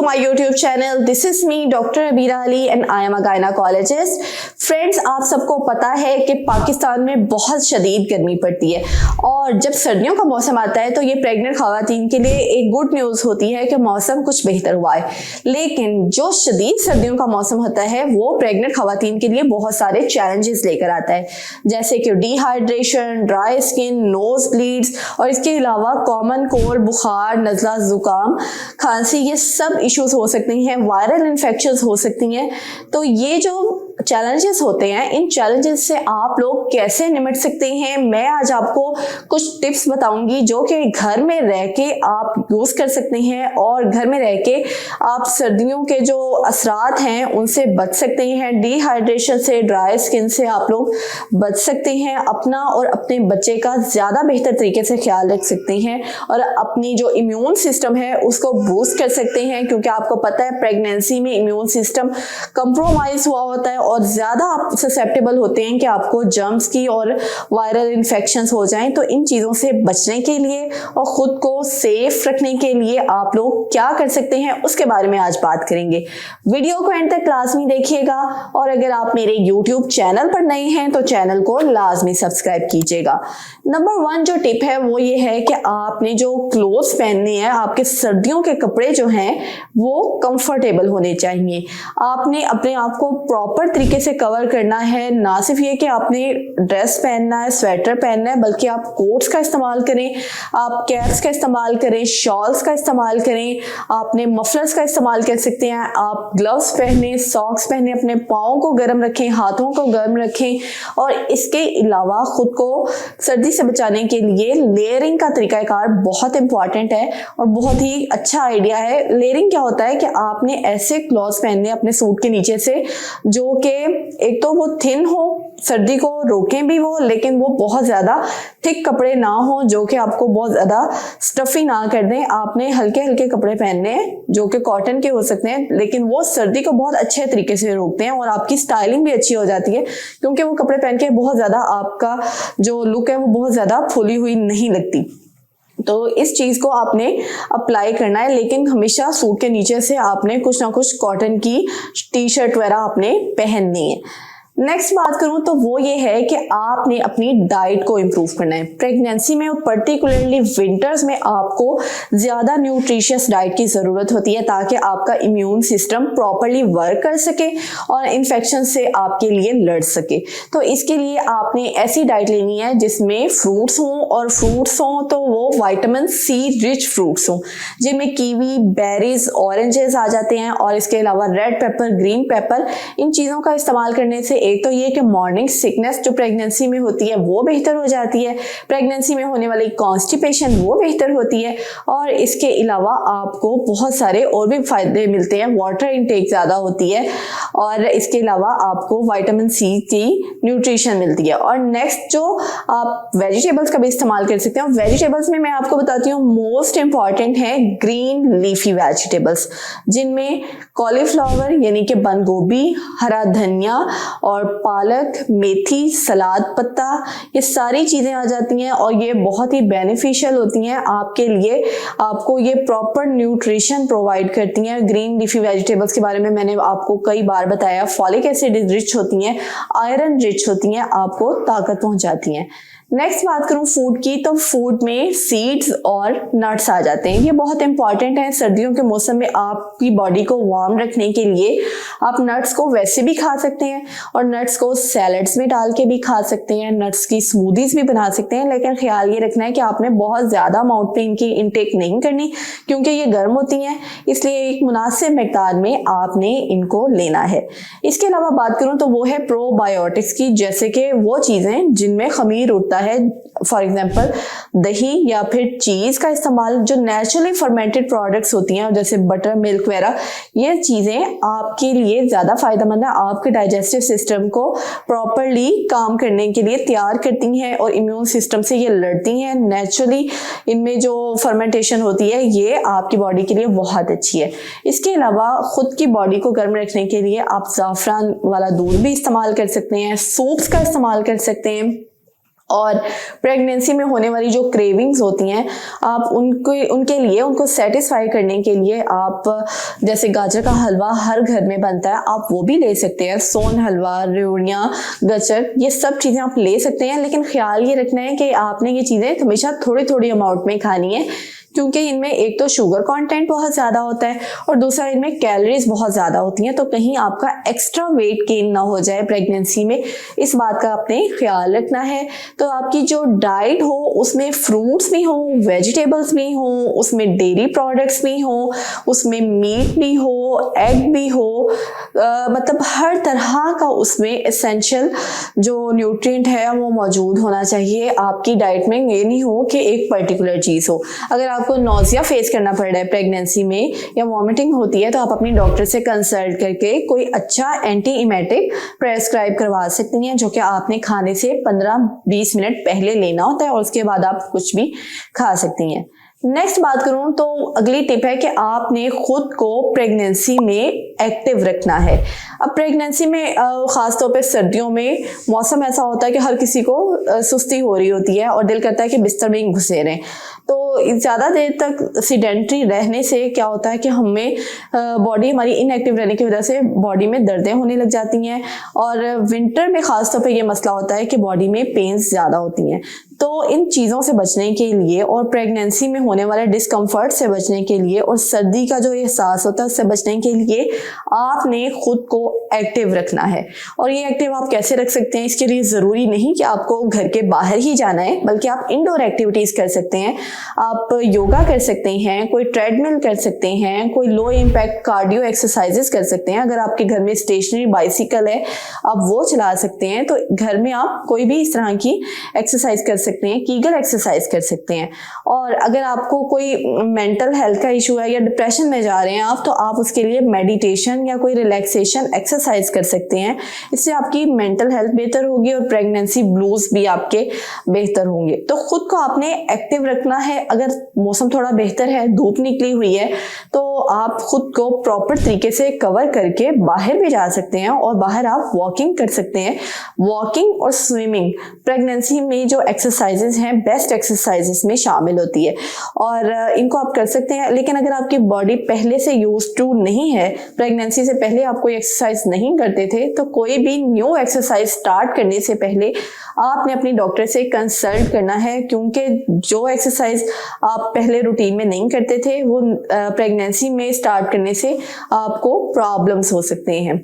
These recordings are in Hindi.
to my YouTube channel. This is me, Dr. Abira Ali, and I am a gynecologist. Friends, आप सबको पता है कि पाकिस्तान में बहुत शदीद गर्मी पड़ती है और जब सर्दियों का मौसम आता है तो ये प्रेग्नेंट खवातीन के लिए एक गुड न्यूज़ होती है कि मौसम कुछ बेहतर हुआ है। लेकिन जो शदीद सर्दियों का मौसम होता है वो प्रेग्नेंट खवातीन के लिए बहुत सारे चैलेंजेस लेकर आता है, जैसे कि dehydration, dry skin, nose bleeds और इसके अलावा कॉमन कोल्ड, बुखार, नज़ला, जुकाम, खांसी, ये सब इश्यूज हो सकती हैं, वायरल इन्फेक्शंस हो सकती हैं। तो ये जो चैलेंजेस होते हैं, इन चैलेंजेस से आप लोग कैसे निपट सकते हैं, मैं आज आपको कुछ टिप्स बताऊंगी जो कि घर में रह के आप यूज़ कर सकते हैं और घर में रह के आप सर्दियों के जो असरात हैं उनसे बच सकते हैं। डिहाइड्रेशन से, ड्राई स्किन से आप लोग बच सकते हैं, अपना और अपने बच्चे का ज़्यादा बेहतर तरीके से ख्याल रख सकते हैं और अपनी जो इम्यून सिस्टम है उसको बूस्ट कर सकते हैं, क्योंकि आपको पता है प्रेगनेंसी में इम्यून सिस्टम कंप्रोमाइज हुआ होता है और ज़्यादा आप ससेप्टेबल होते हैं कि आपको जर्म्स की और वायरल इन्फेक्शंस हो जाएं। तो इन चीज़ों से बचने के लिए और ख़ुद को सेफ रखने के लिए आप लोग क्या कर सकते हैं उसके बारे में आज बात करेंगे। वीडियो को एंड तक लाजमी देखिएगा और अगर आप मेरे यूट्यूब चैनल पर नए हैं तो चैनल को लाजमी सब्सक्राइब कीजिएगा। नंबर 1 जो टिप है वो ये है कि आपने जो क्लोथ्स पहनने हैं, आपके सर्दियों के कपड़े जो हैं वो कंफर्टेबल होने चाहिए। आपने अपने आप को प्रॉपर तरीके से कवर करना है, ना सिर्फ ये कि आपने ड्रेस पहनना है, स्वेटर पहनना है, बल्कि आप कोट्स का इस्तेमाल करें, आप कैप्स का इस्तेमाल करें, शॉल्स का इस्तेमाल करें, आपने मफलर्स का इस्तेमाल कर सकते हैं, आप ग्लव्स पहने, सॉक्स पहने, अपने पाँव को गर्म रखें, हाथों को गर्म रखें और इसके अलावा खुद को सर्दी से बचाने के लिए लेयरिंग का तरीकाकार बहुत इंपॉर्टेंट है और बहुत ही अच्छा आइडिया है। लेयरिंग क्या होता है कि आपने ऐसे क्लॉथ्स पहनने अपने सूट के नीचे से जो कि एक तो वो थिन हो, सर्दी को रोकें भी वो, लेकिन वो बहुत ज़्यादा थिक कपड़े ना हो जो कि आपको बहुत ज़्यादा स्टफी ना कर दें। आपने हल्के हल्के कपड़े पहनने हैं जो कि कॉटन के हो सकते हैं, लेकिन वो सर्दी को बहुत अच्छे तरीके से रोकते हैं और आपकी स्टाइलिंग भी अच्छी हो जाती है, क्योंकि वो कपड़े पहन के बहुत ज़्यादा आपका जो लुक है वो बहुत ज़्यादा फुली हुई नहीं लगती। तो इस चीज़ को आपने अप्लाई करना है, लेकिन हमेशा सूट के नीचे से आपने कुछ ना कुछ कॉटन की टी शर्ट वगैरह आपने पहननी है। नेक्स्ट बात करूं तो वो ये है कि आपने अपनी डाइट को इम्प्रूव करना है। प्रेगनेंसी में और पर्टिकुलरली विंटर्स में आपको ज़्यादा न्यूट्रिशियस डाइट की ज़रूरत होती है ताकि आपका इम्यून सिस्टम प्रॉपरली वर्क कर सके और इन्फेक्शन से आपके लिए लड़ सके। तो इसके लिए आपने ऐसी डाइट लेनी है जिसमें फ्रूट्स हों, और फ्रूट्स हों तो वो विटामिन सी रिच फ्रूट्स हों, जिनमें कीवी, बेरीज, ऑरेंजेस आ जाते हैं और इसके अलावा रेड पेपर, ग्रीन पेपर। इन चीज़ों का इस्तेमाल करने से एक तो ये कि मॉर्निंग सिकनेस जो प्रेगनेंसी में होती है वो बेहतर हो जाती है, प्रेगनेंसी में होने वाली कॉन्स्टिपेशन वो बेहतर होती है और इसके अलावा आपको बहुत सारे और भी फायदे मिलते हैं। वाटर इनटेक ज़्यादा होती है और इसके अलावा आपको विटामिन सी की न्यूट्रिशन मिलती है। और नेक्स्ट जो आप वेजिटेबल्स का भी इस्तेमाल कर सकते हैं, वेजिटेबल्स में मैं आपको बताती हूँ मोस्ट इंपॉर्टेंट है ग्रीन लीफी वेजिटेबल्स, जिनमें कॉलीफ्लावर यानी कि बंद गोभी, हरा धनिया और पालक, मेथी, सलाद पत्ता, ये सारी चीज़ें आ जाती हैं और ये बहुत ही बेनिफिशियल होती हैं आपके लिए। आपको ये प्रॉपर न्यूट्रिशन प्रोवाइड करती हैं। ग्रीन लीफी वेजिटेबल्स के बारे में मैंने आपको कई बार बताया, फॉलिक एसिड रिच होती हैं, आयरन रिच होती हैं, आपको ताकत पहुंचाती हैं। नेक्स्ट बात करूं फूड की, तो फूड में सीड्स और नट्स आ जाते हैं। ये बहुत इंपॉर्टेंट है सर्दियों के मौसम में आपकी बॉडी को वार्म रखने के लिए। आप नट्स को वैसे भी खा सकते हैं और नट्स को सैलड्स में डाल के भी खा सकते हैं, नट्स की स्मूदीज भी बना सकते हैं, लेकिन ख्याल ये रखना है कि आपने बहुत ज़्यादा अमाउंट में इनकी इनटेक नहीं करनी, क्योंकि ये गर्म होती हैं, इसलिए एक मुनासिब मिकदार में आपने इनको लेना है। इसके अलावा बात करूँ तो वो है प्रोबायोटिक्स की, जैसे कि वो चीज़ें जिनमें खमीर उठता है, फॉर एग्जाम्पल दही या फिर चीज का इस्तेमाल, जो नेचुरली फर्मेंटेड प्रोडक्ट्स होती हैं जैसे बटर, मिल्क वगैरह, ये चीजें आपके लिए ज्यादा फायदेमंद है, आपके डाइजेस्टिव सिस्टम को प्रॉपरली काम करने के लिए तैयार करती हैं और इम्यून सिस्टम से ये लड़ती हैं। नेचुरली इनमें जो फर्मेंटेशन होती है ये आपकी बॉडी के लिए बहुत अच्छी है। इसके अलावा खुद की बॉडी को गर्म रखने के लिए आप ज़ाफ़रान वाला दूध भी इस्तेमाल कर सकते हैं, सूप्स का इस्तेमाल कर सकते हैं और प्रेगनेंसी में होने वाली जो क्रेविंग्स होती हैं, आप उनको सेटिस्फाई करने के लिए आप जैसे गाजर का हलवा हर घर में बनता है, आप वो भी ले सकते हैं। सोन हलवा, रेवड़ियाँ, गजक, ये सब चीज़ें आप ले सकते हैं, लेकिन ख्याल ये रखना है कि आपने ये चीज़ें हमेशा थोड़ी थोड़ी अमाउंट में खानी है, क्योंकि इनमें एक तो शुगर कंटेंट बहुत ज़्यादा होता है और दूसरा इनमें कैलोरीज बहुत ज़्यादा होती हैं, तो कहीं आपका एक्स्ट्रा वेट गेन ना हो जाए प्रेगनेंसी में, इस बात का आपने ख्याल रखना है। तो आपकी जो डाइट हो उसमें फ्रूट्स भी हो, वेजिटेबल्स भी हो, उसमें डेयरी प्रोडक्ट्स भी हो, उसमें मीट भी हो, एग भी हो, मतलब हर तरह का उसमें एसेंशियल जो न्यूट्रिएंट है वो मौजूद होना चाहिए आपकी डाइट में। ये नहीं हो कि एक पर्टिकुलर चीज़ हो। अगर आपको नोजिया फेस करना पड़ रहा है प्रेगनेंसी में या वॉमिटिंग होती है, तो आप अपनी डॉक्टर से कंसल्ट करके कोई अच्छा एंटी इमेटिक प्रेस्क्राइब करवा सकती हैं, जो कि आपने खाने से 15-20 मिनट पहले लेना होता है और उसके बाद आप कुछ भी खा सकती हैं। नेक्स्ट बात करूं तो अगली टिप है कि आपने खुद को प्रेगनेंसी में एक्टिव रखना है। अब प्रेगनेंसी में ख़ास तौर पे सर्दियों में मौसम ऐसा होता है कि हर किसी को सुस्ती हो रही होती है और दिल करता है कि बिस्तर में ही घुसे रहें। तो ज़्यादा देर तक सीडेंट्री रहने से क्या होता है कि हमें बॉडी हमारी इनएक्टिव रहने की वजह से बॉडी में दर्दें होने लग जाती हैं, और विंटर में ख़ास तौर पे ये मसला होता है कि बॉडी में पेन्स ज़्यादा होती हैं। तो इन चीज़ों से बचने के लिए और प्रेगनेंसी में होने वाले डिस्कम्फर्ट से बचने के लिए और सर्दी का जो एहसास होता है उससे बचने के लिए आपने खुद को एक्टिव रखना है। और ये एक्टिव आप कैसे रख सकते हैं, इसके लिए ज़रूरी नहीं कि आपको घर के बाहर ही जाना है, बल्कि आप इंडोर एक्टिविटीज़ कर सकते हैं। आप योगा कर सकते हैं, कोई ट्रेडमिल कर सकते हैं, कोई लो इम्पैक्ट कार्डियो एक्सरसाइजेस कर सकते हैं। अगर आपके घर में स्टेशनरी बाइसिकल है आप वो चला सकते हैं, तो घर में आप कोई भी इस तरह की एक्सरसाइज कर सकते हैं, कीगल एक्सरसाइज कर सकते हैं। और अगर आपको कोई मेंटल हेल्थ का इशू है या डिप्रेशन में जा रहे हैं आप, तो आप उसके लिए मेडिटेशन या कोई रिलैक्सेशन एक्सरसाइज कर सकते हैं। इससे आपकी मेंटल हेल्थ बेहतर होगी और प्रेगनेंसी ब्लूज भी आपके बेहतर होंगे। तो खुद को आपने एक्टिव रखना है। अगर मौसम थोड़ा बेहतर है, धूप निकली हुई है, तो आप खुद को प्रॉपर तरीके से कवर करके बाहर भी जा सकते हैं और बाहर आप वॉकिंग कर सकते हैं। वॉकिंग और स्विमिंग प्रेगनेंसी में जो एक्सरसाइजेस हैं बेस्ट एक्सरसाइजेस में शामिल होती है और इनको आप कर सकते हैं। लेकिन अगर आपकी बॉडी पहले से यूज टू नहीं है, प्रेगनेंसी से पहले आप कोई एक्सरसाइज नहीं करते थे, तो कोई भी न्यू एक्सरसाइज स्टार्ट करने से पहले आपने अपनी डॉक्टर से कंसल्ट करना है, क्योंकि जो एक्सरसाइज आप पहले रूटीन में नहीं करते थे वो प्रेगनेंसी में स्टार्ट करने से आपको प्रॉब्लम्स हो सकते हैं।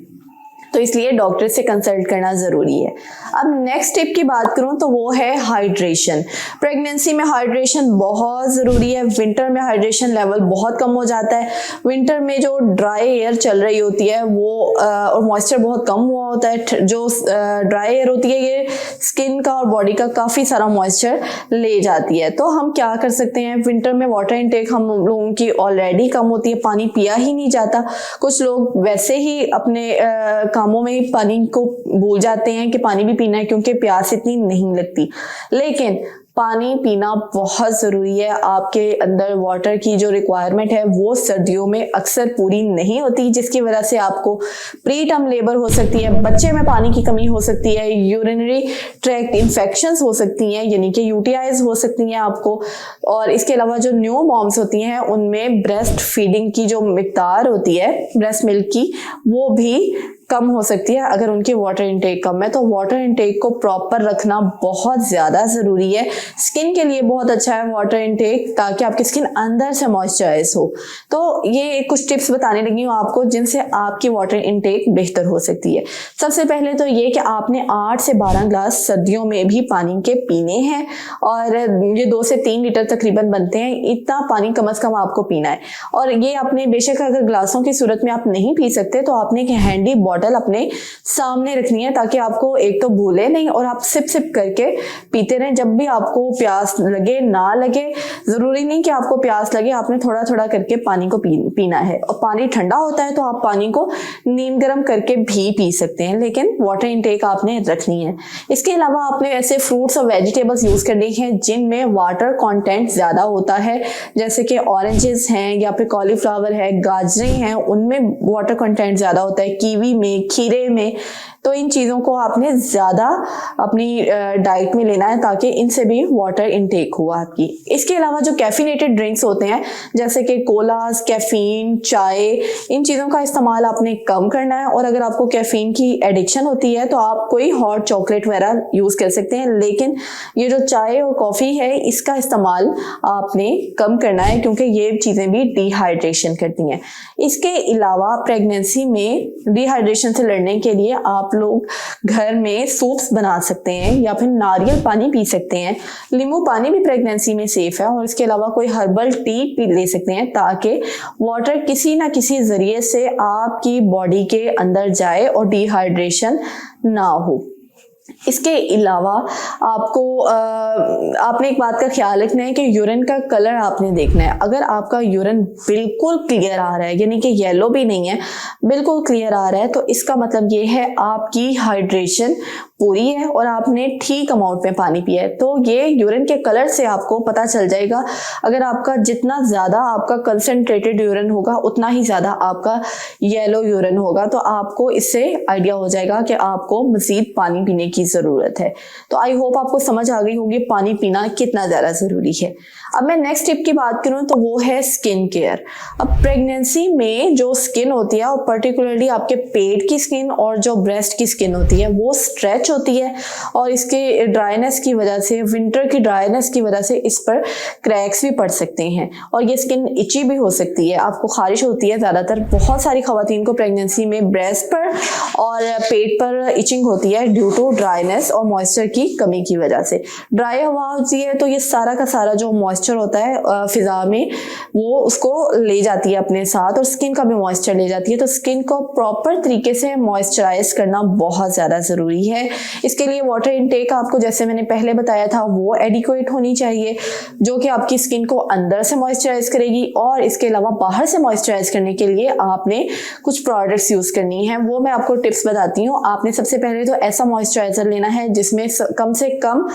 तो इसलिए डॉक्टर से कंसल्ट करना ज़रूरी है। अब नेक्स्ट टिप की बात करूं तो वो है हाइड्रेशन। प्रेगनेंसी में हाइड्रेशन बहुत ज़रूरी है। विंटर में हाइड्रेशन लेवल बहुत कम हो जाता है। विंटर में जो ड्राई एयर चल रही होती है वो और मॉइस्चर बहुत कम हुआ होता है। जो ड्राई एयर होती है ये स्किन का और बॉडी का काफ़ी सारा मॉइस्चर ले जाती है। तो हम क्या कर सकते हैं, विंटर में वाटर इनटेक हम लोगों की ऑलरेडी कम होती है, पानी पिया ही नहीं जाता। कुछ लोग वैसे ही अपने कामों में पानी को भूल जाते हैं कि पानी भी पीना है, क्योंकि प्यास इतनी नहीं लगती। लेकिन पानी पीना बहुत ज़रूरी है। आपके अंदर वाटर की जो रिक्वायरमेंट है वो सर्दियों में अक्सर पूरी नहीं होती, जिसकी वजह से आपको प्री टर्म लेबर हो सकती है, बच्चे में पानी की कमी हो सकती है, यूरिनरी ट्रैक्ट इन्फेक्शंस हो सकती हैं, यानी कि यूटीआईज हो सकती हैं आपको। और इसके अलावा जो न्यू मॉम्स होती हैं उनमें ब्रेस्ट फीडिंग की जो मिकदार होती है ब्रेस्ट मिल्क की, वो भी कम हो सकती है अगर उनकी वाटर इनटेक कम है। तो वाटर इनटेक को प्रॉपर रखना बहुत ज़्यादा ज़रूरी है। स्किन के लिए बहुत अच्छा है वाटर इनटेक, ताकि आपकी स्किन अंदर से मॉइस्चराइज हो। तो ये कुछ टिप्स बताने लगी हूँ आपको जिनसे आपकी वाटर इनटेक बेहतर हो सकती है। सबसे पहले तो ये कि आपने 8 से 12 ग्लास सर्दियों में भी पानी के पीने हैं, और ये 2 से 3 लीटर तकरीबन बनते हैं। इतना पानी कम से कम आपको पीना है। और ये आपने बेशक अगर ग्लासों की सूरत में आप नहीं पी सकते तो आपने एक हैंडी बॉटल अपने सामने रखनी है, ताकि आपको एक तो भूले नहीं और आप सिप सिप करके पीते रहें। जब भी आपको प्यास लगे ना लगे, जरूरी नहीं कि आपको प्यास लगे, आपने थोड़ा थोड़ा करके पानी को पीना है। और पानी ठंडा होता है तो आप पानी को नीम गर्म करके भी पी सकते हैं, लेकिन वाटर इनटेक आपने रखनी है। इसके अलावा आपने ऐसे फ्रूट्स और वेजिटेबल्स यूज करने हैं जिनमें वाटर कंटेंट ज्यादा होता है, जैसे कि ऑरेंजेस हैं या फिर कॉलीफ्लावर है, गाजरें हैं, उनमें वाटर कंटेंट ज्यादा होता है। कीवी में, खीरे में, तो इन चीज़ों को आपने ज़्यादा अपनी डाइट में लेना है ताकि इनसे भी वाटर इनटेक हो आपकी। इसके अलावा जो कैफिनेटेड ड्रिंक्स होते हैं जैसे कि कोलास, कैफीन, चाय, इन चीज़ों का इस्तेमाल आपने कम करना है। और अगर आपको कैफीन की एडिक्शन होती है तो आप कोई हॉट चॉकलेट वगैरह यूज़ कर सकते हैं, लेकिन ये जो चाय और कॉफ़ी है इसका इस्तेमाल आपने कम करना है क्योंकि ये चीज़ें भी डिहाइड्रेशन करती हैं। इसके अलावा प्रेगनेंसी में डिहाइड्रेशन से लड़ने के लिए आप लोग घर में सूप्स बना सकते हैं या फिर नारियल पानी पी सकते हैं। नींबू पानी भी प्रेगनेंसी में सेफ है। और इसके अलावा कोई हर्बल टी पी ले सकते हैं ताकि वाटर किसी ना किसी जरिए से आपकी बॉडी के अंदर जाए और डिहाइड्रेशन ना हो। इसके अलावा आपने एक बात का ख्याल रखना है कि यूरिन का कलर आपने देखना है। अगर आपका यूरिन बिल्कुल क्लियर आ रहा है, यानी कि येलो भी नहीं है, बिल्कुल क्लियर आ रहा है, तो इसका मतलब ये है आपकी हाइड्रेशन पूरी है और आपने ठीक अमाउंट में पानी पिया है। तो ये यूरिन के कलर से आपको पता चल जाएगा। अगर आपका जितना ज़्यादा आपका कंसंट्रेटेड यूरिन होगा उतना ही ज़्यादा आपका येलो यूरिन होगा, तो आपको इससे आइडिया हो जाएगा कि आपको मज़ीद पानी पीने की ज़रूरत है। तो आई होप आपको समझ आ गई होगी पानी पीना कितना ज़्यादा ज़रूरी है। अब मैं नेक्स्ट टिप की बात करूँ तो वो है स्किन केयर। अब प्रेगनेंसी में जो स्किन होती है और पर्टिकुलरली आपके पेट की स्किन और जो ब्रेस्ट की स्किन होती है वो स्ट्रेच होती है और इसके ड्राइनेस की वजह से, विंटर की ड्राइनेस की वजह से इस पर क्रैक्स भी पड़ सकते हैं और ये स्किन इची भी हो सकती है, आपको खारिश होती है। ज़्यादातर बहुत सारी खवातीन को प्रेगनेंसी में ब्रेस्ट पर और पेट पर इचिंग होती है ड्यू टू ड्राइनेस और मॉइस्चर की कमी की वजह से। ड्राई हवा होती है तो ये सारा का सारा जो मॉइस्चर होता है फिजा में वो उसको ले जाती है अपने साथ और स्किन का भी मॉइस्चर ले जाती है। तो स्किन को प्रॉपर तरीके से मॉइस्चराइज करना बहुत ज़्यादा ज़रूरी है। इसके लिए वाटर इनटेक आपको जैसे मैंने पहले बताया था वो एडिक्वेट होनी चाहिए, जो कि आपकी स्किन को अंदर से मॉइस्चराइज करेगी। और इसके अलावा बाहर से मॉइस्चराइज करने के लिए आपने कुछ प्रोडक्ट्स यूज़ करनी है, वो मैं आपको टिप्स बताती हूँ। आपने सबसे पहले तो ऐसा मॉइस्चराइजर लेना है जिसमें कम से कम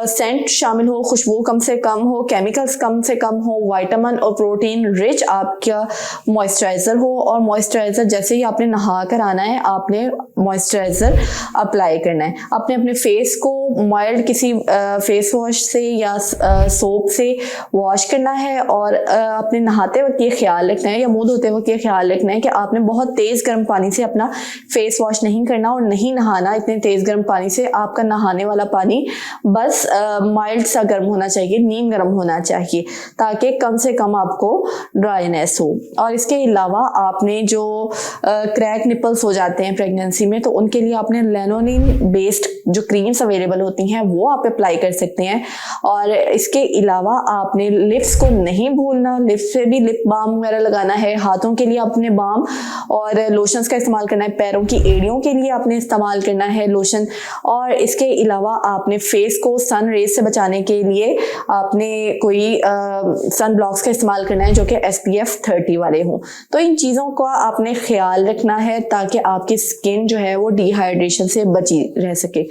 सेंट शामिल हो, खुशबू कम से कम हो, केमिकल्स कम से कम हो, विटामिन और प्रोटीन रिच आपका मॉइस्चराइजर हो। और मॉइस्चराइजर जैसे ही आपने नहा कर आना है आपने मॉइस्चराइजर अप्लाई करना है। आपने अपने फेस को माइल्ड किसी फेस वॉश से या सोप से वॉश करना है और अपने नहाते वक्त ये ख्याल रखना है या मुंह धोते वक्त ये ख्याल रखना है कि आपने बहुत तेज़ गर्म पानी से अपना फेस वॉश नहीं करना और नहीं नहाना इतने तेज़ गर्म पानी से। आपका नहाने वाला पानी बस माइल्ड सा गर्म होना चाहिए, नीम गर्म होना चाहिए ताकि कम से कम आपको ड्राइनेस हो। और इसके अलावा आपने जो क्रैक निपल्स हो जाते हैं प्रेगनेंसी में तो उनके लिए आपने लैनोलिन बेस्ड जो क्रीम्स अवेलेबल होती हैं वो आप अप्लाई कर सकते हैं। और इसके अलावा आपने लिप्स को नहीं भूलना, लिप्स पे भी लिप बाम वगैरह लगाना है। हाथों के लिए आपने बाम और लोशंस का इस्तेमाल करना है। पैरों की एड़ियों के लिए आपने इस्तेमाल करना है लोशन। और इसके अलावा आपने फेस को सन रेज से बचाने के लिए आपने कोई सन ब्लॉक्स का इस्तेमाल करना है जो कि SPF 30 वाले हों। तो इन चीज़ों का आपने ख्याल रखना है ताकि आपकी स्किन जो है वो डिहाइड्रेशन से बची रह सके।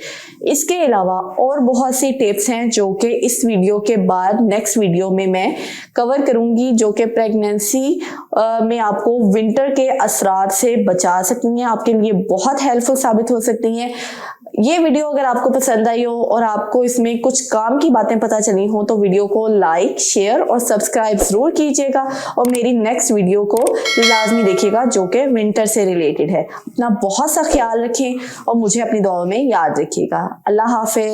इसके अलावा और बहुत सी टिप्स हैं जो कि इस वीडियो के बाद नेक्स्ट वीडियो में मैं कवर करूंगी, जो कि प्रेगनेंसी में आपको विंटर के असरात से बचा सकती हैं, आपके लिए बहुत हेल्पफुल साबित हो सकती हैं। ये वीडियो अगर आपको पसंद आई हो और आपको इसमें कुछ काम की बातें पता चली हो तो वीडियो को लाइक, शेयर और सब्सक्राइब जरूर कीजिएगा और मेरी नेक्स्ट वीडियो को लाजमी देखिएगा जो कि विंटर से रिलेटेड है। अपना बहुत सा ख्याल रखें और मुझे अपनी दुआ में याद रखिएगा। अल्लाह हाफिज।